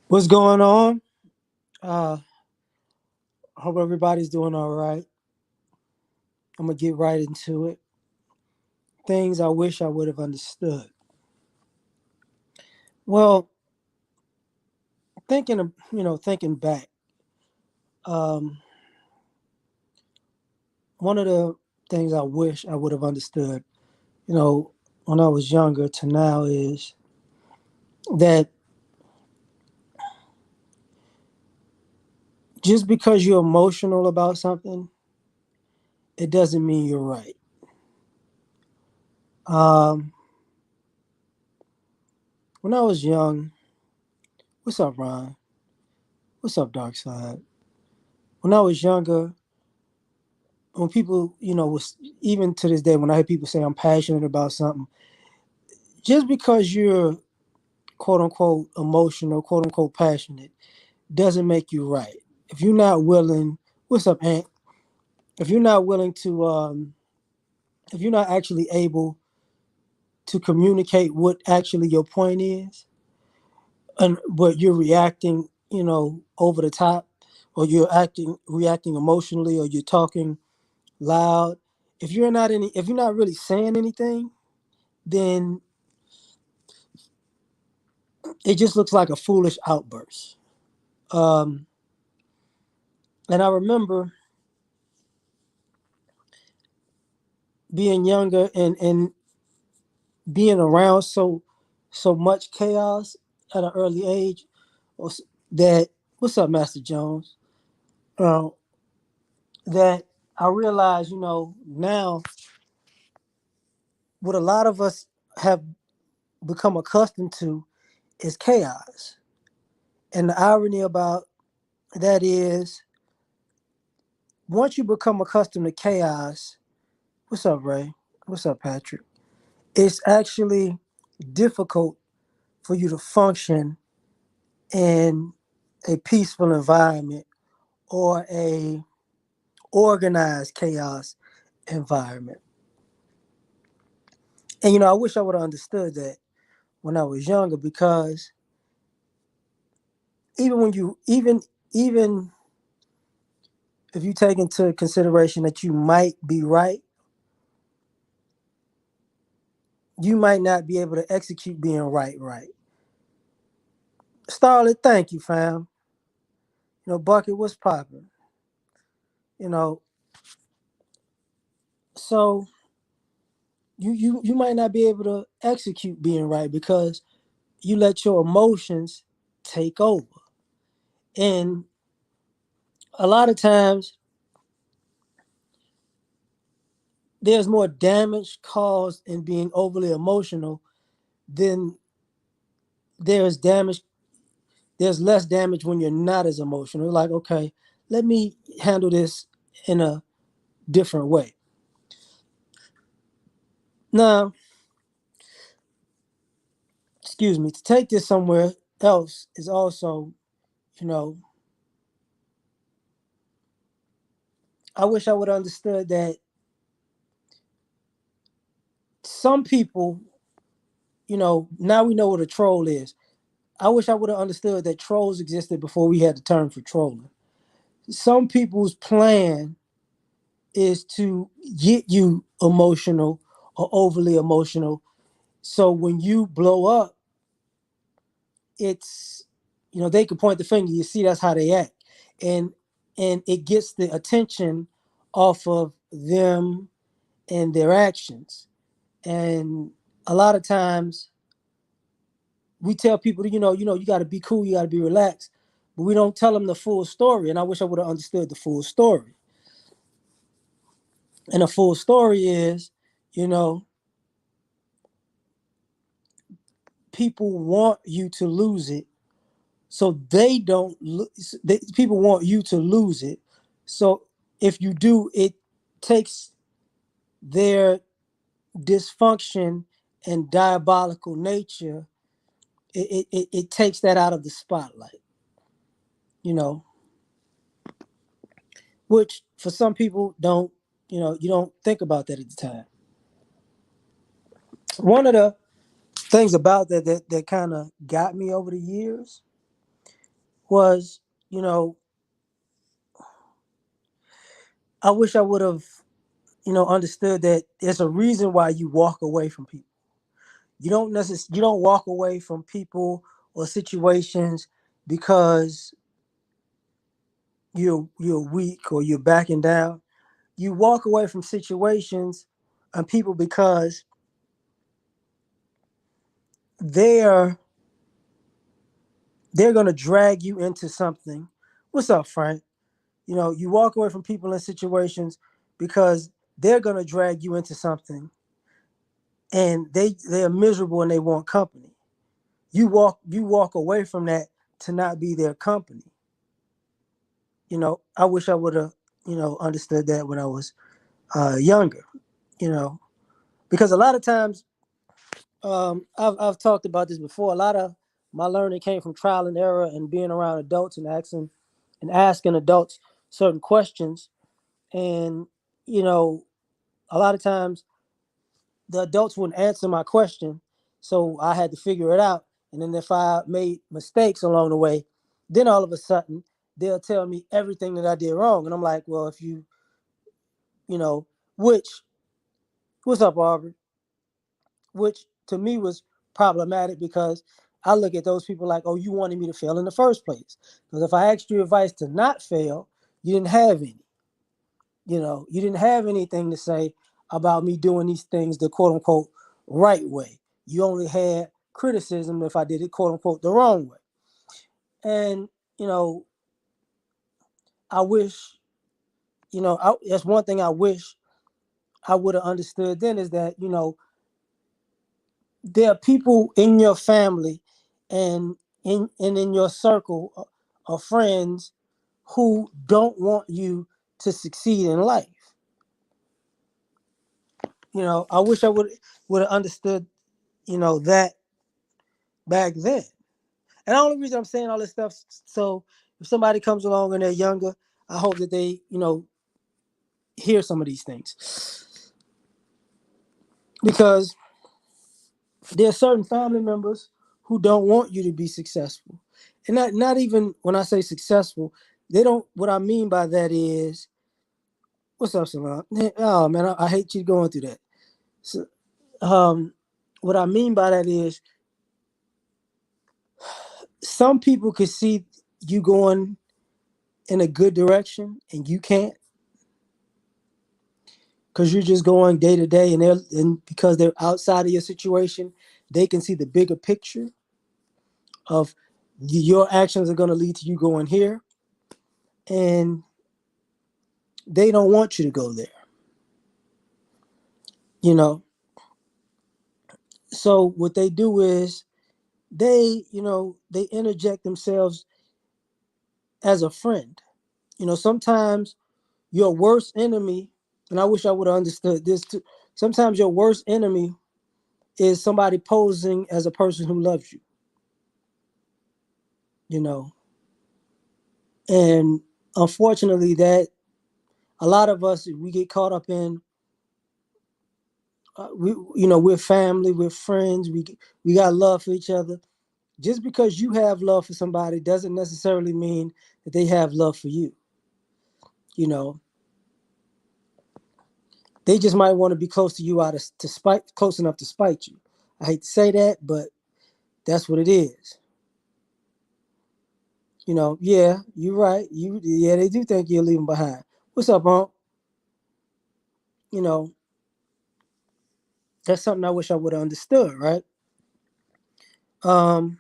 What's going on? Uh, Hope everybody's doing all right. I'm gonna get right into it. Things I wish I would have understood. Well, thinking back, um, one of the things I wish I would have understood, you know, when I was younger to now is that just because you're emotional about something, it doesn't mean you're right. Um, when I was young, what's up, Ron? What's up, Dark Side? When I was younger, when people, was even to this day, when I hear people say I'm passionate about something, just because you're quote unquote emotional, quote unquote passionate, doesn't make you right. If you're not willing, what's up, Aunt? If you're not willing to, if you're not actually able to communicate what actually your point is, and but you're reacting, over the top, or you're reacting emotionally, or you're talking loud. If you're not really saying anything, then it just looks like a foolish outburst. Um, and I remember being younger and being around so much chaos at an early age. That what's up, Master Jones? Uh, that I realize, now what a lot of us have become accustomed to is chaos. And the irony about that is, once you become accustomed to chaos, what's up, Ray? What's up, Patrick? It's actually difficult for you to function in a peaceful environment or a organized chaos environment. And I wish I would have understood that when I was younger, because even when you even if you take into consideration that you might be right, you might not be able to execute being right. Starlet, thank you, fam. Bucket, what's popping? You know, so you might not be able to execute being right because you let your emotions take over. And a lot of times there's more damage caused in being overly emotional than there's damage there's less damage when you're not as emotional. Like, okay, let me handle this in a different way. Now, excuse me, to take this somewhere else is also, you know, I wish I would have understood that some people, now we know what a troll is. I wish I would have understood that trolls existed before we had the term for trolling. Some people's plan is to get you emotional or overly emotional. So when you blow up, it's they can point the finger. You see, that's how they act, and it gets the attention off of them and their actions. And a lot of times we tell people, you got to be cool, you got to be relaxed, but we don't tell them the full story. And I wish I would have understood the full story. And the full story is, you know, people want you to lose it, so they don't. People want you to lose it, so if you do, it takes their dysfunction and diabolical nature. It takes that out of the spotlight. You know, which for some people don't. You don't think about that at the time. One of the things about that kind of got me over the years was, I wish I would have, understood that there's a reason why you walk away from people. You don't walk away from people or situations because you're weak or you're backing down. You walk away from situations and people because they're they're gonna drag you into something. What's up, Frank? You walk away from people and situations because they're gonna drag you into something and they're miserable and they want company. You walk away from that to not be their company. I wish I would have, understood that when I was younger, you know, because a lot of times, I've talked about this before. A lot of my learning came from trial and error and being around adults and asking adults certain questions. And, you know, a lot of times the adults wouldn't answer my question. So I had to figure it out. And then if I made mistakes along the way, then all of a sudden they'll tell me everything that I did wrong. And I'm like, well, if you, you know, which, what's up, Aubrey? Which to me was problematic because I look at those people like, oh, you wanted me to fail in the first place. Because if I asked you advice to not fail, you didn't have any. You didn't have anything to say about me doing these things the quote unquote right way. You only had criticism if I did it quote unquote the wrong way. And, you know, I wish, that's one thing I wish I would have understood then is that, there are people in your family and in your circle of friends who don't want you to succeed in life. I wish I would have understood, that back then. And the only reason I'm saying all this stuff, so if somebody comes along and they're younger, I hope that they, hear some of these things. Because there are certain family members who don't want you to be successful. And not even when I say successful, they don't, what I mean by that is, what's up, Salon? Oh man, I hate you going through that. So, what I mean by that is some people could see you going in a good direction and you can't because you're just going day to day and because they're outside of your situation, they can see the bigger picture of your actions are going to lead to you going here and they don't want you to go there, you know. So what they do is they interject themselves as a friend. Sometimes your worst enemy, and I wish I would have understood this too. Sometimes your worst enemy is somebody posing as a person who loves you, you know. And unfortunately that a lot of us we get caught up in we're family, we're friends, we got love for each other. Just because you have love for somebody doesn't necessarily mean that they have love for you. You know, they just might want to be close to you to spite, close enough to spite you. I hate to say that, but that's what it is. Yeah, you're right. Yeah, they do think you're leaving behind. What's up, Unc? You know, that's something I wish I would have understood, right? Um,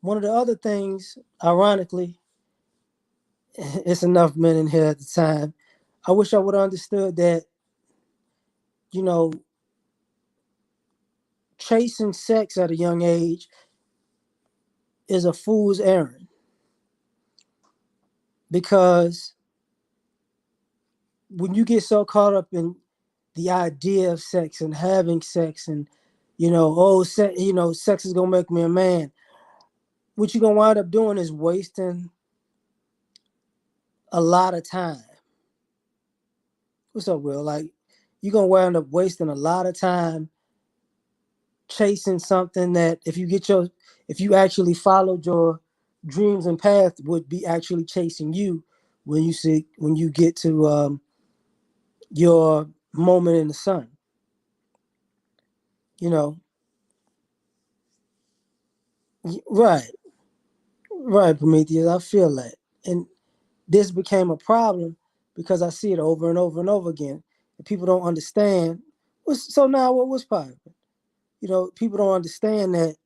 One of the other things, ironically, it's enough men in here at the time. I wish I would have understood that, you know, chasing sex at a young age is a fool's errand because when you get so caught up in the idea of sex and having sex and sex is gonna make me a man. What you're gonna wind up doing is wasting a lot of time. What's up, Will? Like you're gonna wind up wasting a lot of time chasing something that if you actually followed your dreams and path would be actually chasing you when you get to your moment in the sun. You know, right, right, Prometheus. I feel that, and this became a problem because I see it over and over and over again. And people don't understand. So now what was popping? People don't understand that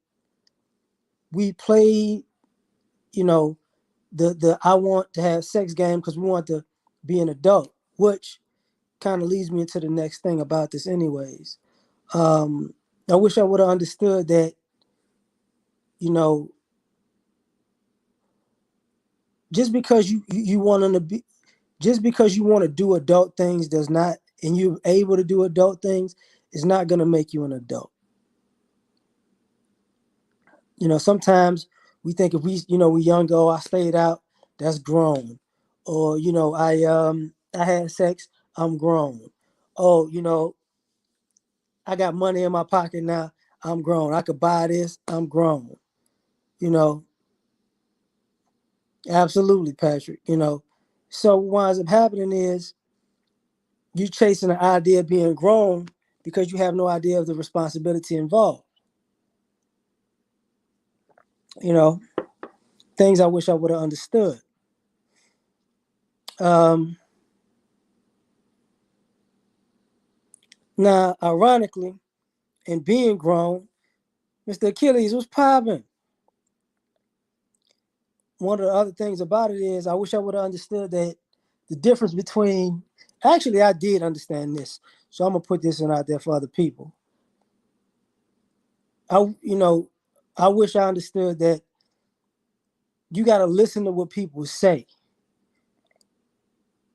we played, you know, the I want to have sex game because we want to be an adult, which kind of leads me into the next thing about this, anyways. Um, I wish I would have understood that, you know, just because you want to be, just because you want to do adult things does not, and you're able to do adult things, is not going to make you an adult. Sometimes we think if we young, oh, I stayed out, that's grown, or I had sex, I'm grown. Oh, I got money in my pocket now, I'm grown. I could buy this, I'm grown. You know, absolutely, Patrick. So what winds up happening is you chasing the idea of being grown because you have no idea of the responsibility involved. You know, things I wish I would have understood. Um, Now, ironically, in being grown, Mr. Achilles was popping. One of the other things about it is I wish I would have understood that the difference between, actually, I did understand this. So I'm gonna put this one out there for other people. I you know, I wish I understood that you gotta listen to what people say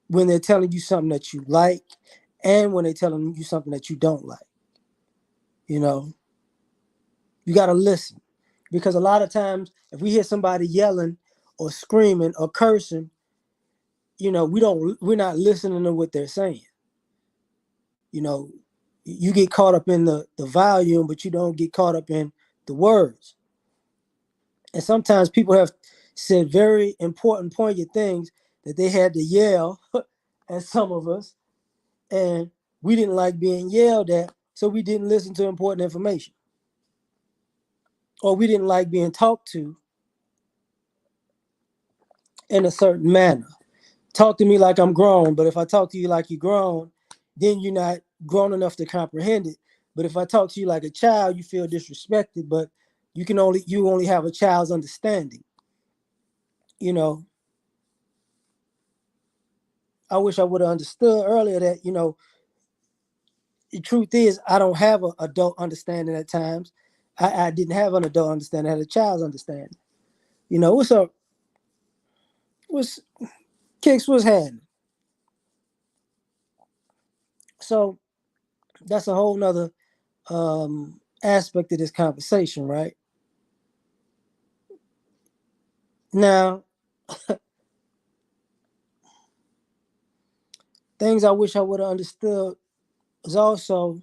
when they're telling you something that you like and when they're telling you something that you don't like. You know, you gotta listen. Because a lot of times if we hear somebody yelling or screaming or cursing, we're not listening to what they're saying. You know, you get caught up in the volume, but you don't get caught up in the words. And sometimes people have said very important, poignant things that they had to yell at some of us, and we didn't like being yelled at, so we didn't listen to important information, or we didn't like being talked to in a certain manner. Talk to me like I'm grown, but if I talk to you like you're grown, then you're not grown enough to comprehend it. But if I talk to you like a child, you feel disrespected, but you only have a child's understanding. You know, I wish I would have understood earlier that, the truth is I don't have an adult understanding at times. I didn't have an adult understanding, I had a child's understanding. What's up? What's kicks was happening? So that's a whole nother aspect of this conversation, right? Now, things I wish I would have understood was also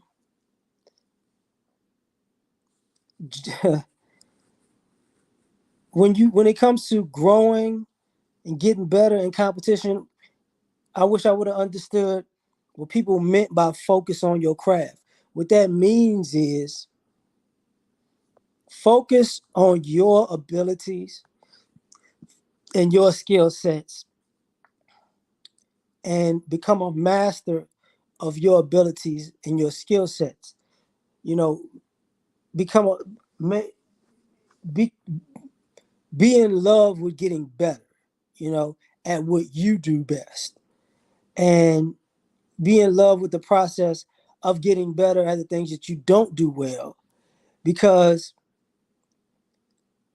when it comes to growing and getting better in competition, I wish I would have understood what people meant by focus on your craft. What that means is focus on your abilities and your skill sets and become a master of your abilities and your skill sets. You know, become a be be in love with getting better, you know, at what you do best. And be in love with the process of getting better at the things that you don't do well. Because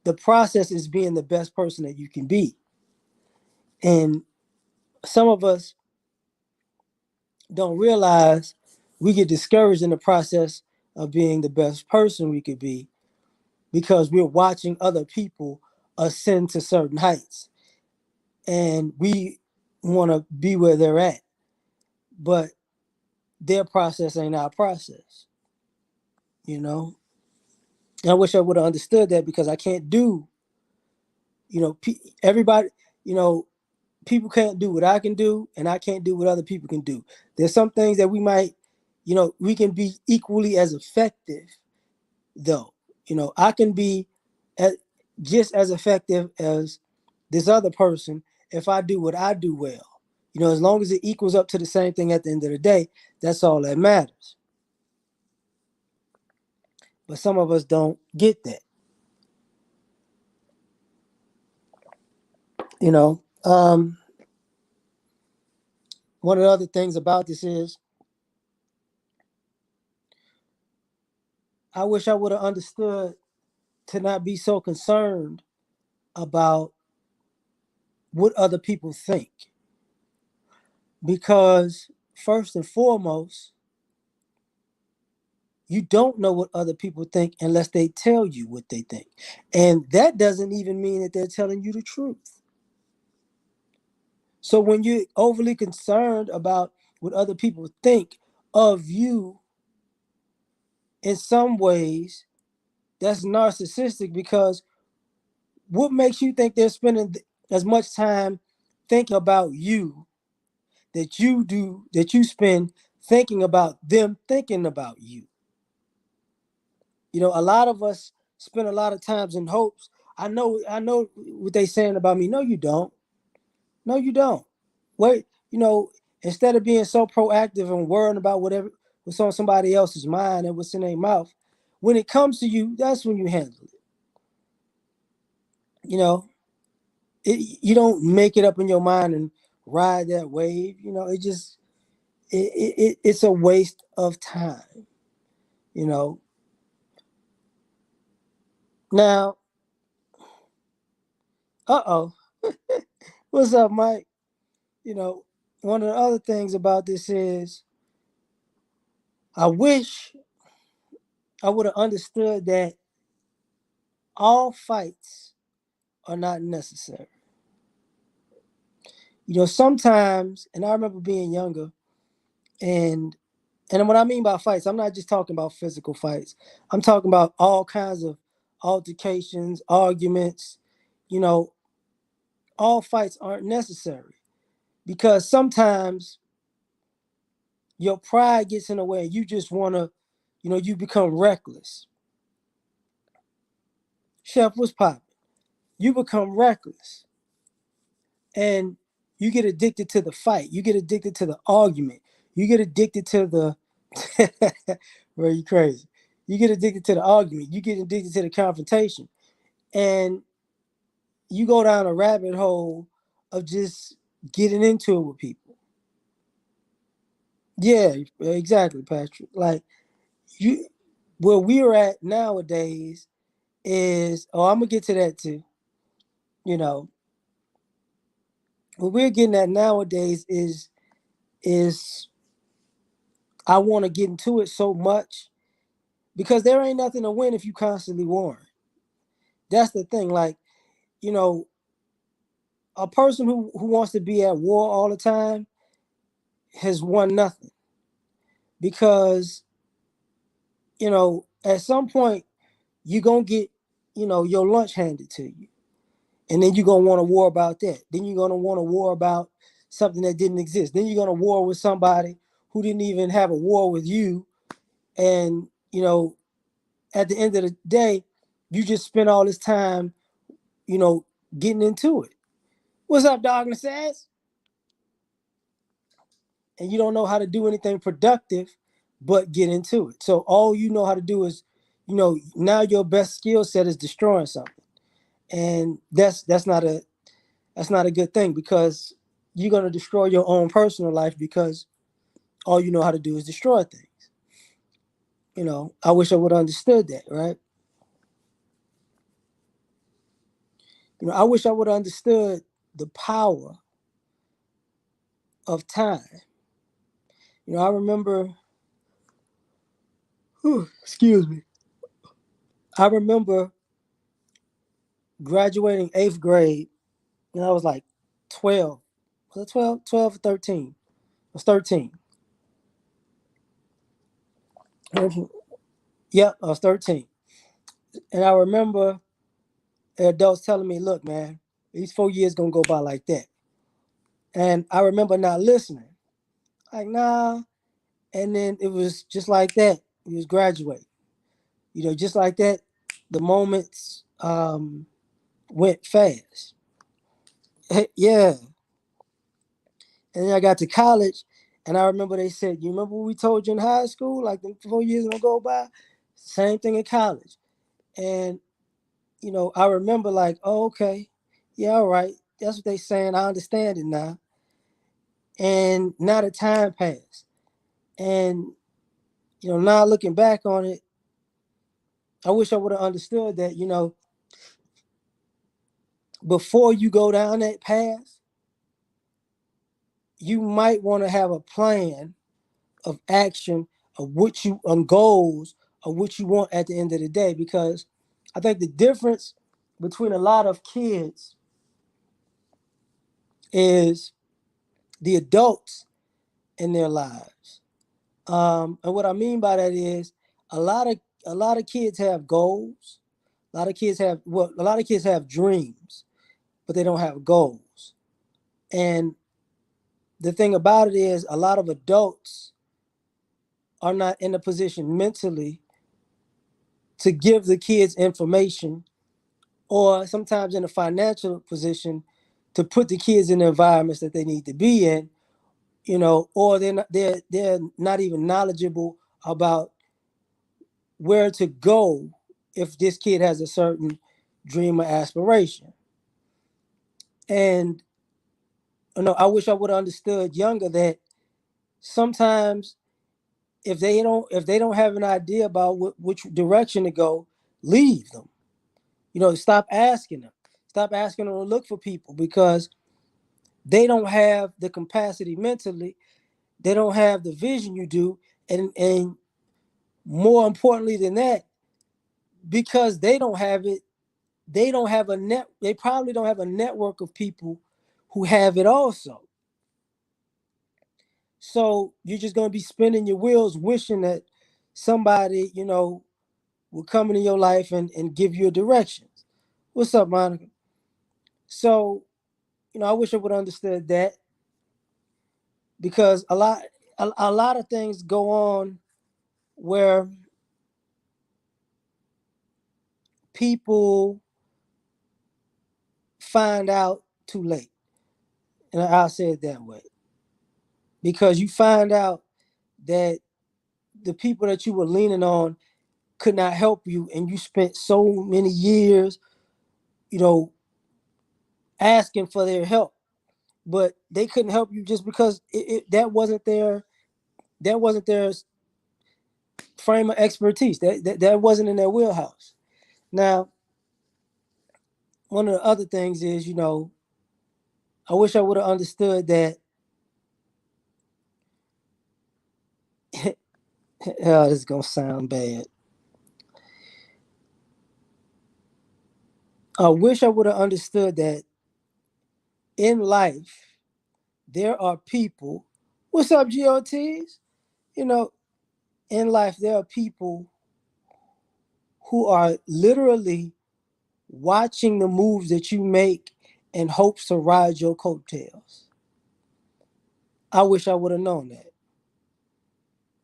the process is being the best person that you can be. And some of us don't realize we get discouraged in the process of being the best person we could be because we're watching other people ascend to certain heights and we want to be where they're at, but their process ain't our process, you know. And I wish I would have understood that because I can't do, Everybody, you know, people can't do what I can do, and I can't do what other people can do. There's some things that we might, we can be equally as effective, though. I can be as, just as effective as this other person if I do what I do well. As long as it equals up to the same thing at the end of the day, that's all that matters. But some of us don't get that. You know, one of the other things about this is I wish I would have understood to not be so concerned about what other people think. Because, first and foremost, you don't know what other people think unless they tell you what they think. And that doesn't even mean that they're telling you the truth. So when you're overly concerned about what other people think of you, in some ways, that's narcissistic, because what makes you think they're spending as much time thinking about you that you spend thinking about them thinking about you? A lot of us spend a lot of times in hopes. I know what they saying about me. No, you don't. No, you don't. Wait, instead of being so proactive and worrying about what's on somebody else's mind and what's in their mouth, when it comes to you, that's when you handle it. You know, you don't make it up in your mind and ride that wave. It's a waste of time. You know. Now, uh-oh, what's up, Mike? One of the other things about this is I wish I would have understood that all fights are not necessary. Sometimes, and I remember being younger, and what I mean by fights, I'm not just talking about physical fights. I'm talking about all kinds of altercations, arguments. You know, all fights aren't necessary, because sometimes your pride gets in the way. You just want to, you become reckless. Chef, what's popping? You become reckless, and you get addicted to the fight. You get addicted to the argument. You get addicted to the bro, you crazy. You get addicted to the argument. You get addicted to the confrontation. And you go down a rabbit hole of just getting into it with people. Yeah, exactly, Patrick. Like, you where we're at nowadays is, I'm gonna get to that too. You know, what we're getting at nowadays is I want to get into it so much, because there ain't nothing to win if you constantly warring. That's the thing. Like, you know, a person who wants to be at war all the time has won nothing, because at some point you're gonna get your lunch handed to you, and then you're gonna want to war about that. Then you're gonna want to war about something that didn't exist. Then you're gonna war with somebody who didn't even have a war with you. And at the end of the day, you just spend all this time getting into it. What's up, dog? Says, and you don't know how to do anything productive but get into it. So all you know how to do is, now your best skill set is destroying something. And that's not a good thing, because you're gonna destroy your own personal life, because all you know how to do is destroy things. I wish I would have understood that, right? I wish I would have understood the power of time. I remember, excuse me, I remember graduating 8th grade, and I was like 12. Was it 12? 12 or 13? I was 13. Yep, I was 13. And I remember adults telling me, look, man, These 4 years gonna go by like that. And I remember not listening. Like, nah. And then it was just like that. We was graduating. Just like that, the moments went fast. Yeah. And then I got to college, and I remember they said, "You remember what we told you in high school? Like the 4 years gonna go by." Same thing in college. And I remember like, "Oh, okay, yeah, all right. That's what they saying. I understand it now." And now the time passed, and now looking back on it, I wish I would have understood that. Before you go down that path, you might want to have a plan of action of what you on goals of what you want at the end of the day, because I think the difference between a lot of kids is the adults in their lives. And what I mean by that is a lot of a lot of kids have goals. A lot of kids have dreams, but they don't have goals. And the thing about it is a lot of adults are not in a position mentally to give the kids information, or sometimes in a financial position to put the kids in the environments that they need to be in, or they're not even knowledgeable about where to go if this kid has a certain dream or aspiration. And I wish I would have understood younger that sometimes if they don't have an idea about which direction to go, leave them. Stop asking them. Stop asking them to look for people, because they don't have the capacity mentally. They don't have the vision you do, and more importantly than that, because they don't have it, they don't have a net. They probably don't have a network of people who have it also. So you're just gonna be spinning your wheels, wishing that somebody will come into your life and give you a direction. What's up, Monica? So I wish I would have understood that, because a lot of things go on where people find out too late. And I'll say it that way. Because you find out that the people that you were leaning on could not help you, and you spent so many years, you know, asking for their help. But they couldn't help you just because that wasn't their frame of expertise. That wasn't in their wheelhouse. Now, one of the other things is, I wish I would have understood that. Oh, this is gonna sound bad. I wish I would have understood that in life there are people. What's up, GOTs? You know, in life there are people who are literally watching the moves that you make in hopes to ride your coattails. I wish I would have known that.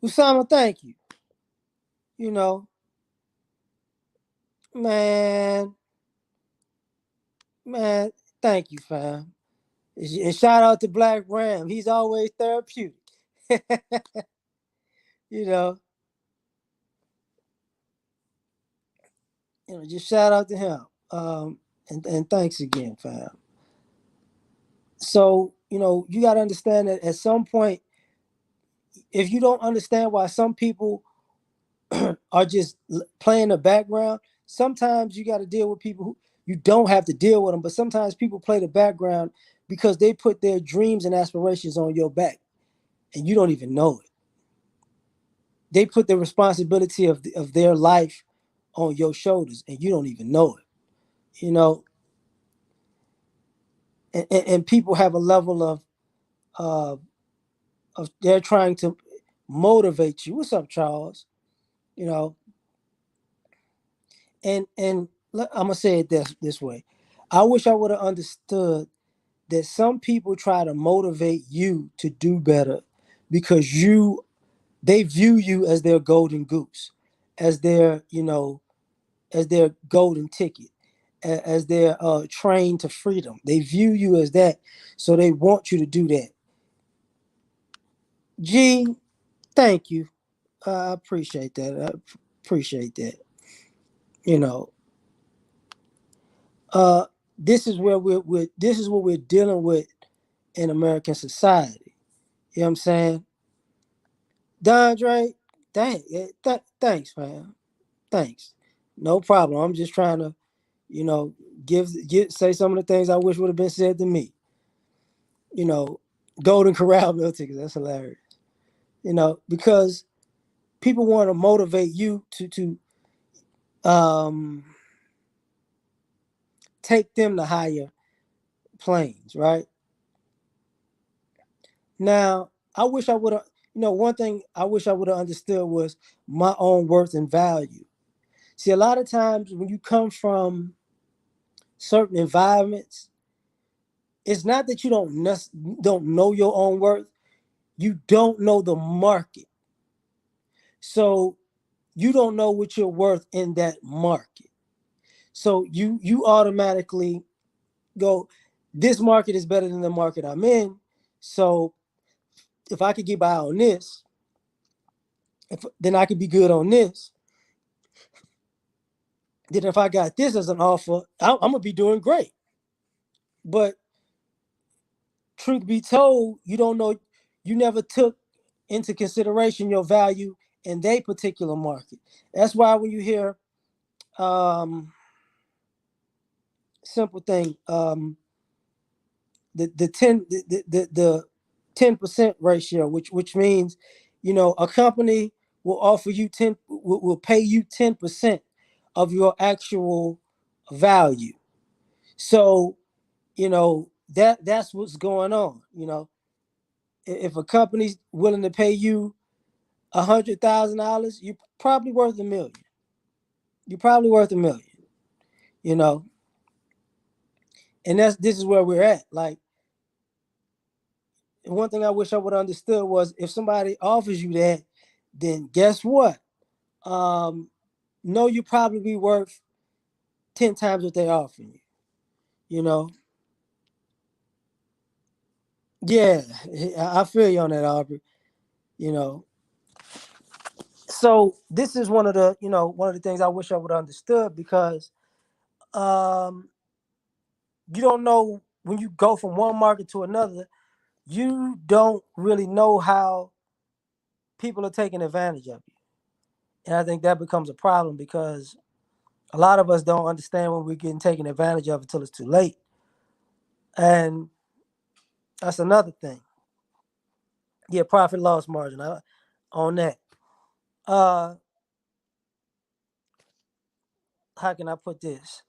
Usama, thank you. You know, man, man, thank you, fam. And shout out to Black Ram. He's always therapeutic. you know, just shout out to him. And thanks again, fam. So, you got to understand that at some point, if you don't understand why some people are just playing the background, sometimes you got to deal with people who you don't have to deal with them, but sometimes people play the background because they put their dreams and aspirations on your back and you don't even know it. They put the responsibility of their life on your shoulders and you don't even know it. You know, and people have a level uh, of they're trying to motivate you. What's up, Charles? You know, and I'm gonna say it this way. I wish I would have understood that some people try to motivate you to do better because they view you as their golden goose, as their, as their golden ticket, as their train to freedom. They view you as that, so they want you to do that. G, thank you. I appreciate that. I appreciate that. You know, uh, this is where this is what we're dealing with in American society. You know what I'm saying? Dondre, thanks, man. Thanks. No problem. I'm just trying to, you know, say some of the things I wish would have been said to me. You know, Golden Corral meal tickets. That's hilarious. Because people want to motivate you to um take them to higher planes, right? Now, I wish I would have, one thing I wish I would have understood was my own worth and value. See, a lot of times when you come from certain environments, it's not that you don't know your own worth. You don't know the market, so you don't know what you're worth in that market. So you automatically go, this market is better than the market I'm in. So if I could get by on this, then I could be good on this. Then if I got this as an offer, I'm gonna be doing great. But truth be told, you don't know, you never took into consideration your value in their particular market. That's why when you hear um simple thing, the 10% ratio, which means, a company will offer you will pay you 10% of your actual value. So, that's what's going on. If a company's willing to pay you $100,000, you're probably worth 1 million. You're probably worth 1 million. You know, and this is where we're at. Like, one thing I wish I would have understood was, if somebody offers you that, then guess what? No, you probably be worth 10 times what they're offering you. You know, yeah, I feel you on that, Aubrey. You know, so this is one of the things I wish I would have understood, because um, you don't know, when you go from one market to another, you don't really know how people are taking advantage of you. And I think that becomes a problem, because a lot of us don't understand when we're getting taken advantage of until it's too late. And that's another thing. Yeah, profit loss margin on that. Uh, how can I put this?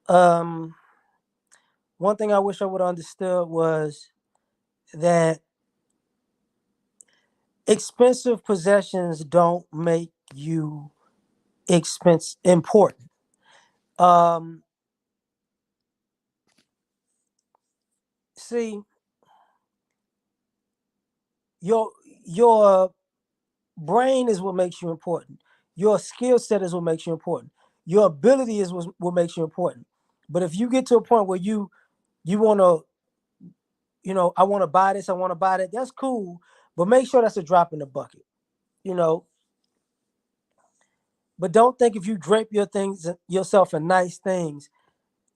Um, One thing I wish I would have understood was that expensive possessions don't make you important. Um, See, your your brain is what makes you important. Your skill set is what makes you important. Your ability is what makes you important. But if you get to a point where you want to, I want to buy this, I want to buy that, that's cool. But make sure that's a drop in the bucket, you know. But don't think if you drape yourself in nice things,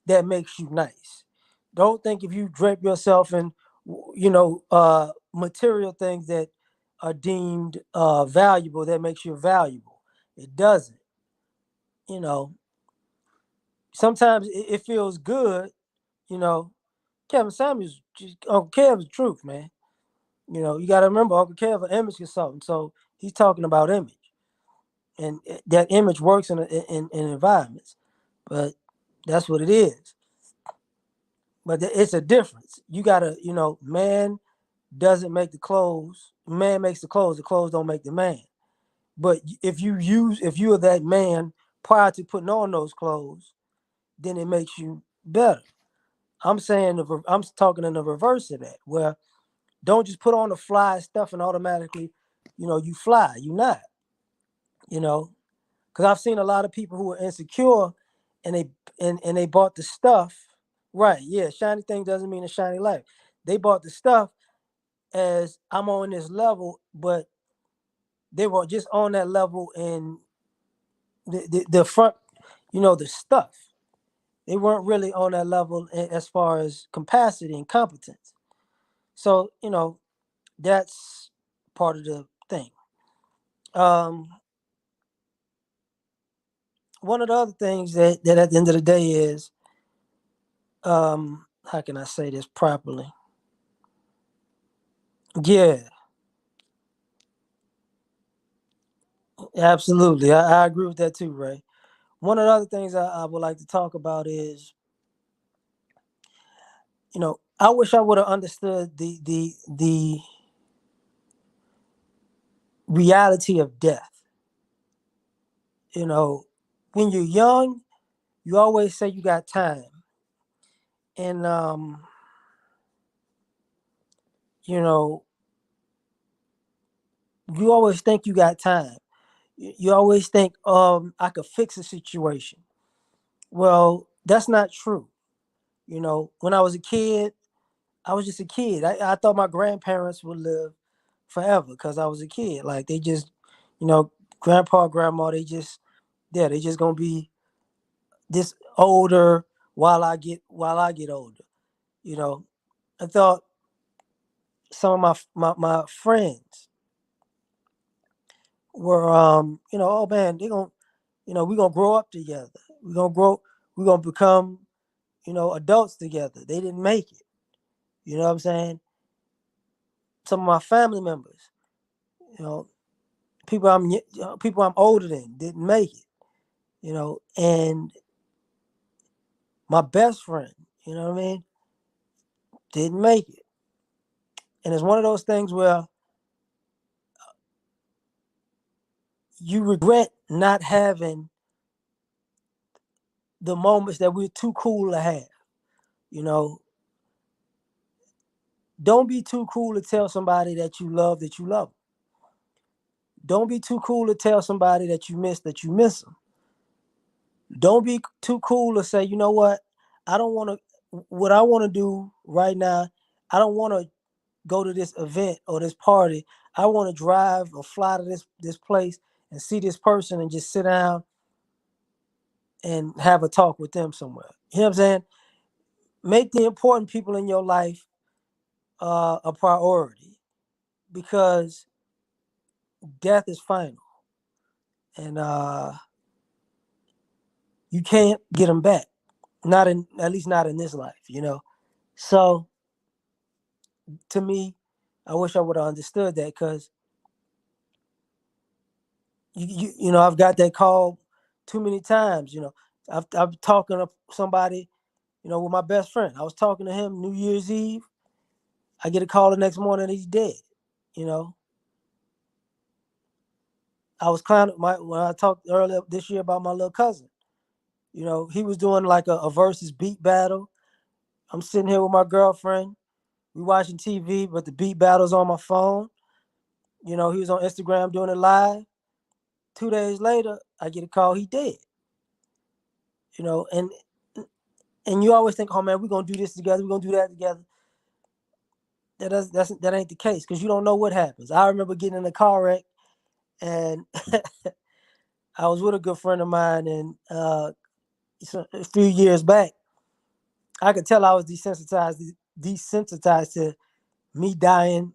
that makes you nice. Don't think if you drape yourself in, material things that are deemed valuable, that makes you valuable. It doesn't. You know, sometimes it feels good. You know, Kevin Samuels, Uncle Kev's the truth, man. You got to remember, Uncle Kev, an image consultant, so he's talking about image, and that image works in environments. But that's what it is. But it's a difference. You gotta, man doesn't make the clothes. Man makes the clothes. The clothes don't make the man. But if you are that man prior to putting on those clothes, then it makes you better. I'm saying I'm talking in the reverse of that, where don't just put on the fly stuff and automatically, you fly. You not, you know, because I've seen a lot of people who are insecure, and they bought the stuff. Right? Yeah, shiny thing doesn't mean a shiny life. They bought the stuff as I'm on this level, but they were just on that level in the front, the stuff. They weren't really on that level as far as capacity and competence. So, that's part of the thing. Um, One of the other things that at the end of the day is, how can I say this properly? Yeah, absolutely. I agree with that too, Ray. One of the other things I would like to talk about is, I wish I would have understood the reality of death. You know, when you're young, you always say you got time, and you know, you always think you got time. You always think, I could fix a situation. Well, that's not true. When I was a kid, I was just a kid. I thought my grandparents would live forever because I was a kid. Like they just, grandpa, grandma, they just gonna be this older while I get older. You know, I thought some of my friends were, oh man, they gonna, we gonna grow up together. We're gonna become, adults together. They didn't make it. You know what I'm saying? Some of my family members, you know, people I'm older than didn't make it. And my best friend, you know what I mean, didn't make it. And it's one of those things where you regret not having the moments that we're too cool to have. You know, don't be too cool to tell somebody that you love that you love 'em. Don't be too cool to tell somebody that you miss them. Don't be too cool to say, you know what, I don't want to. What I want to do right now, I don't want to go to this event or this party. I want to drive or fly to this place and see this person and just sit down and have a talk with them somewhere. You know what I'm saying? Make the important people in your life a priority, because death is final, and you can't get them back. Not in At least not in this life. So to me, I wish I would have understood that, because I've got that call too many times. I'm talking to somebody, with my best friend. I was talking to him New Year's Eve. I get a call the next morning, he's dead. You know, I was clowning when I talked earlier this year about my little cousin. He was doing like a versus beat battle. I'm sitting here with my girlfriend. We watching TV, but the beat battle's on my phone. He was on Instagram doing it live. 2 days later, I get a call, he dead. You know, and you always think, oh man, we're gonna do this together, we're gonna do that together. That ain't the case, because you don't know what happens. I remember getting in a car wreck, and I was with a good friend of mine, and a few years back, I could tell I was desensitized to me dying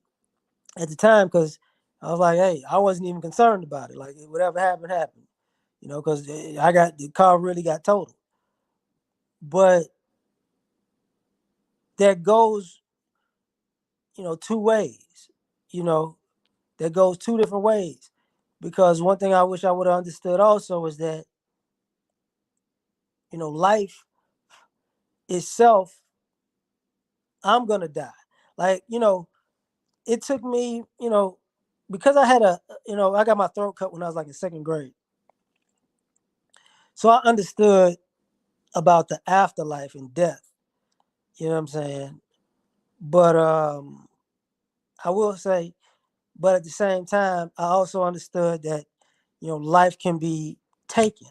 at the time, because I was like, hey, I wasn't even concerned about it. Like whatever happened, happened. Because the car really got totaled. But that goes, two ways. You know, that goes two different ways. Because one thing I wish I would have understood also is that, life itself, I'm gonna die. Like, it took me, because I had I got my throat cut when I was like in second grade. So I understood, about the afterlife and death. You know what I'm saying? But I will say, but at the same time, I also understood that, life can be taken.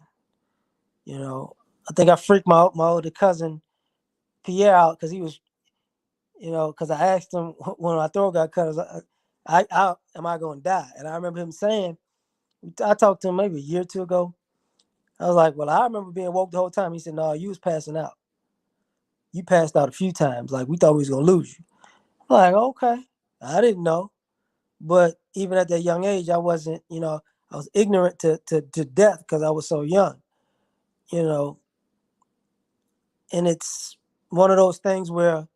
You know, I think I freaked my older cousin Pierre out because he was, because I asked him when my throat got cut, am I going to die? And I remember him saying, I talked to him maybe a year or two ago. I was like, well, I remember being woke the whole time. He said, no, you was passing out. You passed out a few times. Like, we thought we was going to lose you. I'm like, okay. I didn't know. But even at that young age, I wasn't, I was ignorant to death because I was so young, you know. And it's one of those things where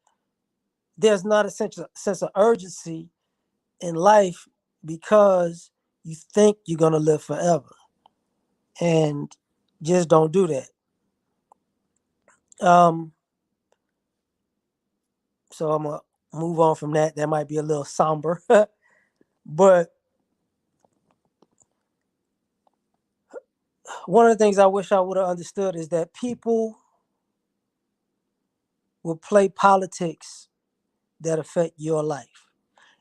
there's not a sense of urgency in life because you think you're going to live forever. And just don't do that. Um, so I'm going to move on from that. That might be a little somber. But one of the things I wish I would have understood is that people will play politics that affect your life.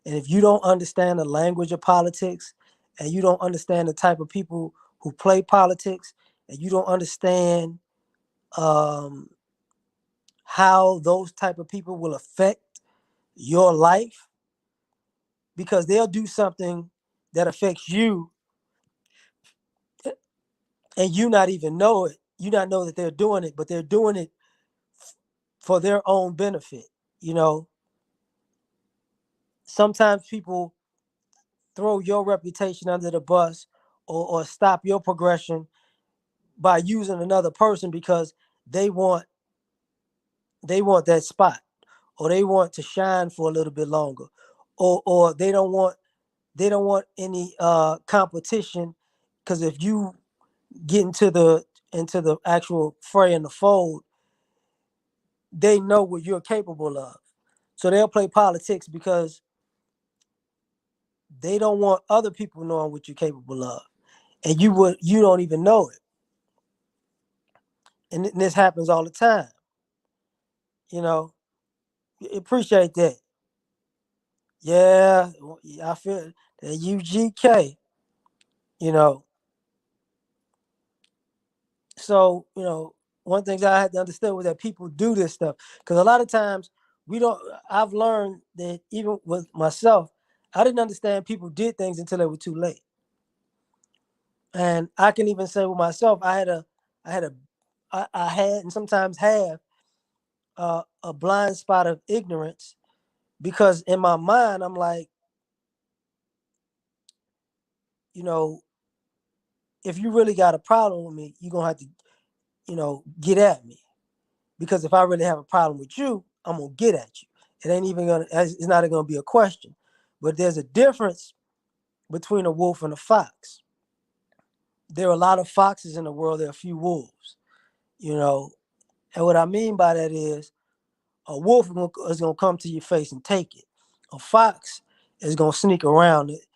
And if you don't understand the language of politics and you don't understand the type of people who play politics and you don't understand um, how those type of people will affect your life, because they'll do something that affects you and you not even know it. You not know that they're doing it, but they're doing it for their own benefit. You know, sometimes people throw your reputation under the bus or stop your progression by using another person because they want they want that spot, or they want to shine for a little bit longer, or they don't want any competition, because if you get into the actual fray in the fold, they know what you're capable of. So they'll play politics because they don't want other people knowing what you're capable of, and you don't even know it. And this happens all the time. You know, appreciate that. Yeah, I feel that UGK. You know, so one thing I had to understand was that people do this stuff because a lot of times we don't. I've learned that even with myself, I didn't understand people did things until they were too late. And I can even say with myself, I had and sometimes have a blind spot of ignorance, because in my mind I'm like, you know, if you really got a problem with me, you're gonna have to, get at me. Because if I really have a problem with you, I'm gonna get at you. It's not gonna be a question. But there's a difference between a wolf and a fox. There are a lot of foxes in the world, there are a few wolves, you know. And what I mean by that is a wolf is gonna come to your face and take it. A fox is gonna sneak around it,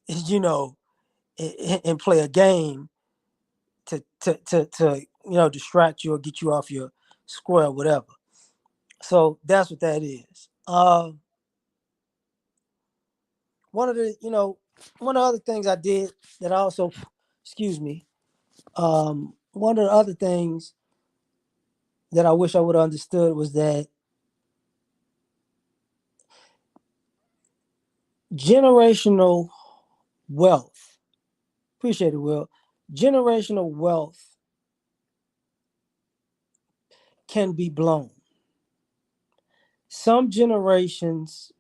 you know, and play a game to distract you or get you off your square, whatever. So that's what that is. One of the one of the other things I did that I also, excuse me, one of the other things that I wish I would have understood was that generational wealth, appreciate it, Will, generational wealth can be blown. Some generations,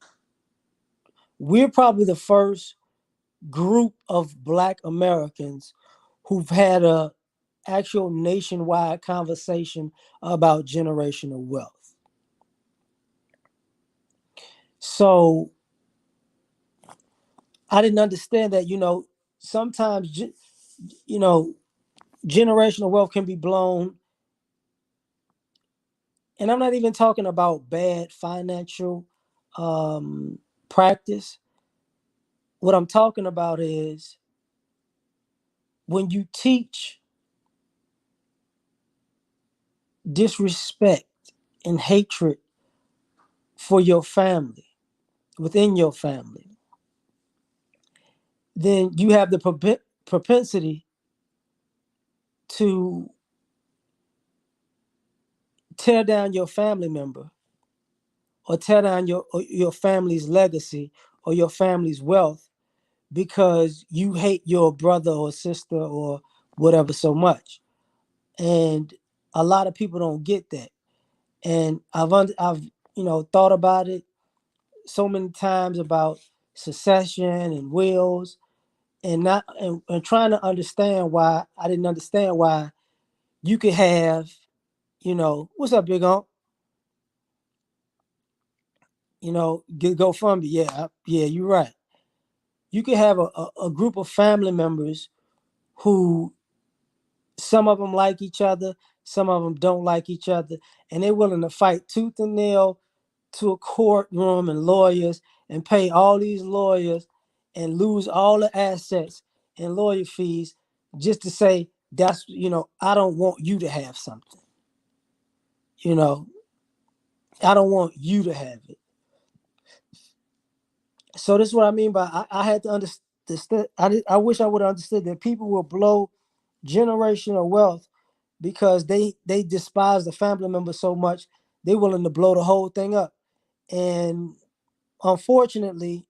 we're probably the first group of Black Americans who've had a actual nationwide conversation about generational wealth. So I didn't understand that, sometimes, you know, generational wealth can be blown. And I'm not even talking about bad financial um, practice. What I'm talking about is when you teach disrespect and hatred for your family, within your family, then you have the propensity to tear down your family member, or tear down your family's legacy or your family's wealth, because you hate your brother or sister or whatever so much. And a lot of people don't get that. And I've thought about it so many times about succession and wills, and not and trying to understand why I didn't understand why you could have, what's up, big on, get GoFundMe. Yeah, yeah, you're right. You could have a group of family members who, some of them like each other, some of them don't like each other, and they're willing to fight tooth and nail to a courtroom and lawyers, and pay all these lawyers and lose all the assets and lawyer fees, just to say, I don't want you to have something. You know, I don't want you to have it. So this is what I mean by I had to understand. I wish I would have understood that people will blow generational wealth because they despise the family member so much, they're willing to blow the whole thing up. And unfortunately,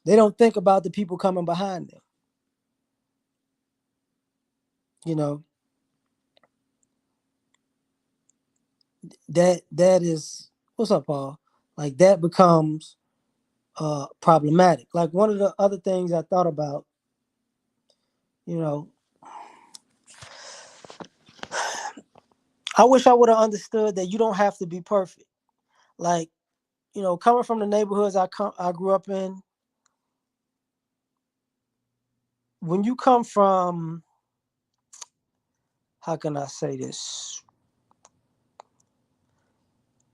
they don't think about the people coming behind them. You know, that is, what's up, Paul? Like, that becomes problematic. Like, one of the other things I thought about, you know, I wish I would have understood that you don't have to be perfect. Like, coming from the neighborhoods I grew up in, when you come from, how can I say this?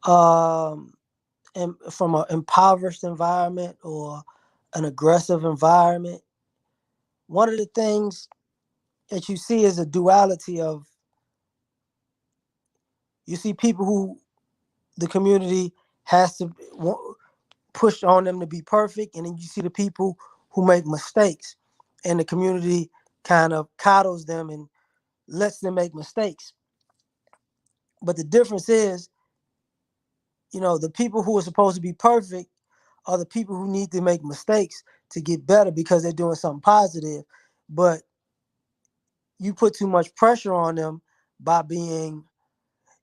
Um, and from an impoverished environment or an aggressive environment, one of the things that you see is a duality of, you see people who the community has to push on them to be perfect, and then you see the people who make mistakes, and the community kind of coddles them and lets them make mistakes. But the difference is, the people who are supposed to be perfect are the people who need to make mistakes to get better because they're doing something positive. But you put too much pressure on them by being,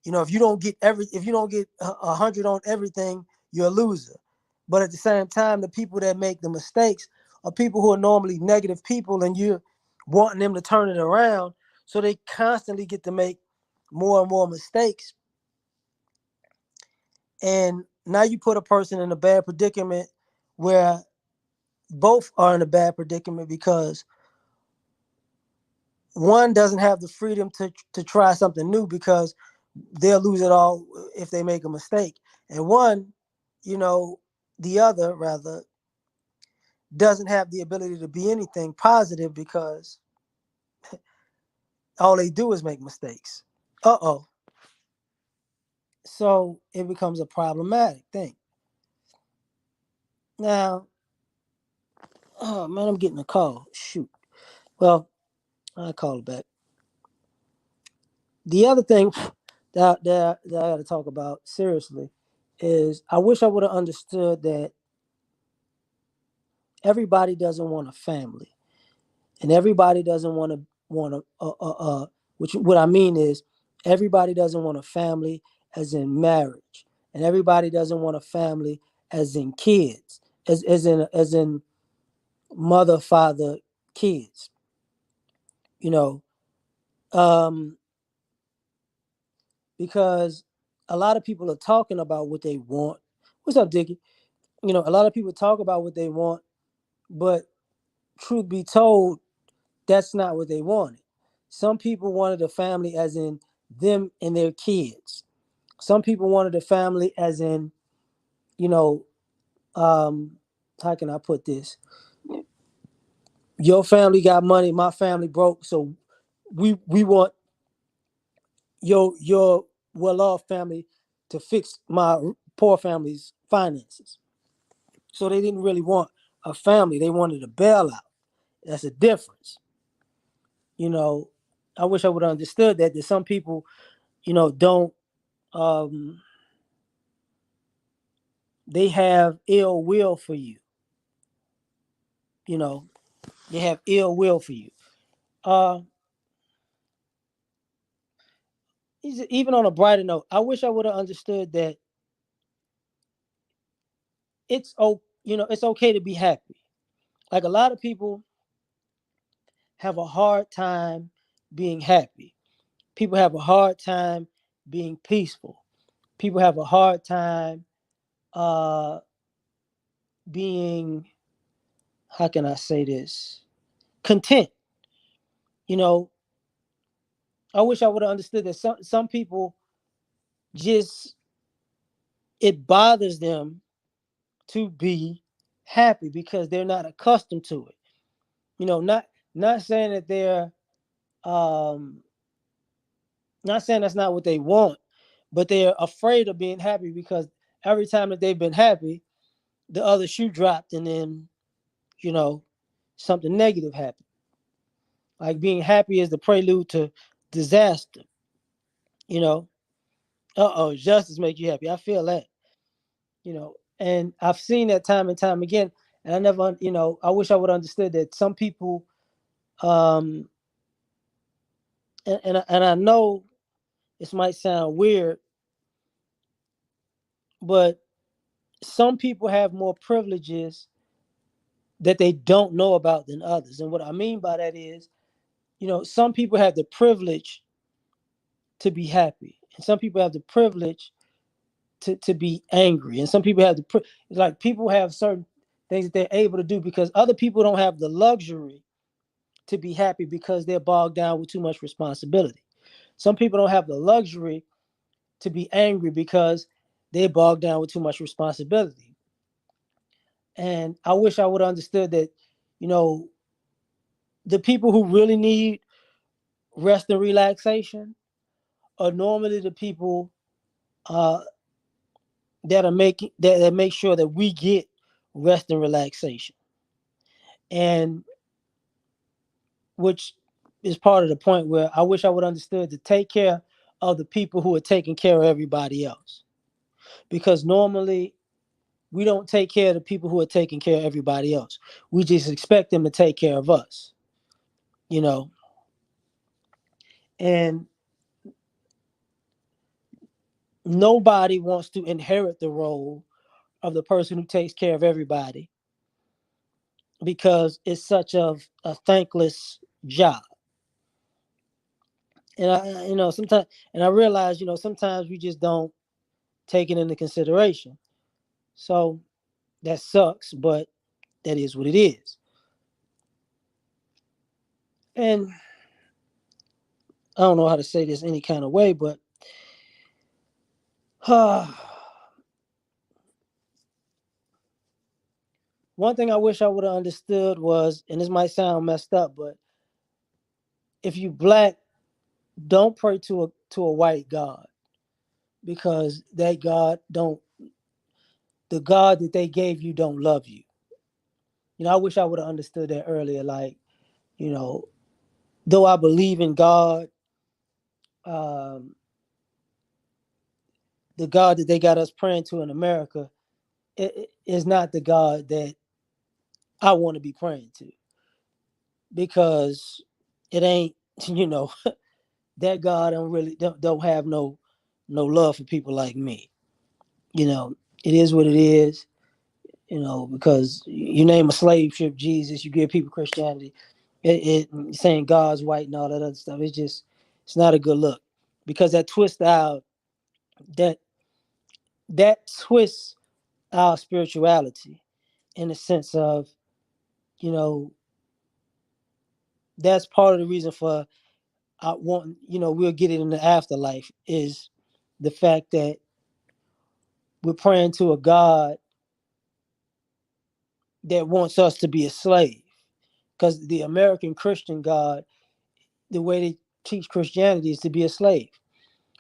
if you don't get 100 on everything, you're a loser. But at the same time, the people that make the mistakes are people who are normally negative people, and you're wanting them to turn it around, so they constantly get to make more and more mistakes. And now you put a person in a bad predicament where both are in a bad predicament, because one doesn't have the freedom to try something new because they'll lose it all if they make a mistake. And one, you know, the other rather, doesn't have the ability to be anything positive because all they do is make mistakes. Uh-oh. So it becomes a problematic thing. Now, oh man, I'm getting a call. Shoot. Well, I'll call it back. The other thing that I got to talk about seriously is, I wish I would have understood that everybody doesn't want a family, and everybody doesn't want to. Which, what I mean is, everybody doesn't want a family as in marriage, and everybody doesn't want a family as in kids, as in mother, father, kids. You know, um, because a lot of people are talking about what they want. What's up, Dickie? A lot of people talk about what they want, but truth be told, that's not what they wanted. Some people wanted a family as in them and their kids. Some people wanted a family as in, you know, um, how can I put this? Your family got money, my family broke, so we want your well-off family to fix my poor family's finances. So they didn't really want a family; they wanted a bailout. That's a difference. You know, I wish I would have understood that some people, don't um, they have ill will for you. You know, they have ill will for you. Uh, Even on a brighter note, I wish I would have understood that it's okay to be happy. Like a lot of people have a hard time being happy. People have a hard time being peaceful. People have a hard time uh, being, how can I say this, content. You know, I wish I would have understood that some people just, it bothers them to be happy because they're not accustomed to it. Not saying that they're um not saying that's not what they want, but they're afraid of being happy because every time that they've been happy, the other shoe dropped and then, you know, something negative happened. Like being happy is the prelude to disaster, you know. Justice make you happy. I feel that, and I've seen that time and time again. And I never, I wish I would have understood that some people, um, and I know this might sound weird, but some people have more privileges that they don't know about than others. And what I mean by that is, some people have the privilege to be happy, and some people have the privilege to be angry, and some people have like people have certain things that they're able to do because other people don't have the luxury to be happy because they're bogged down with too much responsibility. Some people don't have the luxury to be angry because they're bogged down with too much responsibility. And I wish I would have understood that, you know, the people who really need rest and relaxation are normally the people uh, that make sure that we get rest and relaxation, and which is part of the point where I wish I would understood to take care of the people who are taking care of everybody else, because normally we don't take care of the people who are taking care of everybody else. We just expect them to take care of us, you know. And nobody wants to inherit the role of the person who takes care of everybody because it's such a thankless job. And sometimes, and I realize, sometimes we just don't take it into consideration. So that sucks, but that is what it is. And I don't know how to say this any kind of way, but one thing I wish I would have understood was, and this might sound messed up, but if you black, don't pray to a white God, because that God don't the God that they gave you don't love you. I wish I would have understood that earlier. Like, you know, though I believe in God, um, the God that they got us praying to in America is not the God that I want to be praying to, because it ain't, you know, that God don't have no love for people like me. It is what it is. Because you name a slave ship Jesus, you give people Christianity, it saying God's white and all that other stuff. It's not a good look, because that that twists our spirituality in the sense of, you know, that's part of the reason for I want, we'll get it in the afterlife, is the fact that we're praying to a God that wants us to be a slave. Because the American Christian God, the way they teach Christianity is to be a slave.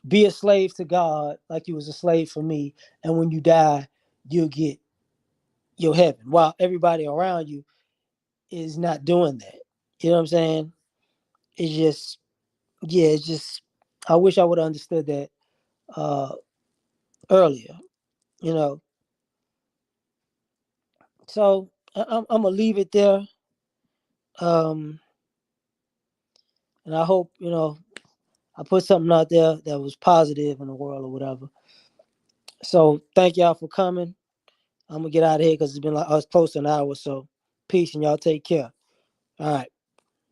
Be a slave to God like you was a slave for me, and when you die, you'll get your heaven. While everybody around you is not doing that. You know what I'm saying? It's just, yeah, it's just. I wish I would have understood that uh, earlier. You know, so I'm gonna leave it there. Um, and I hope I put something out there that was positive in the world or whatever. So thank y'all for coming. I'm gonna get out of here because it's been like us close to an hour. So peace and y'all take care. All right.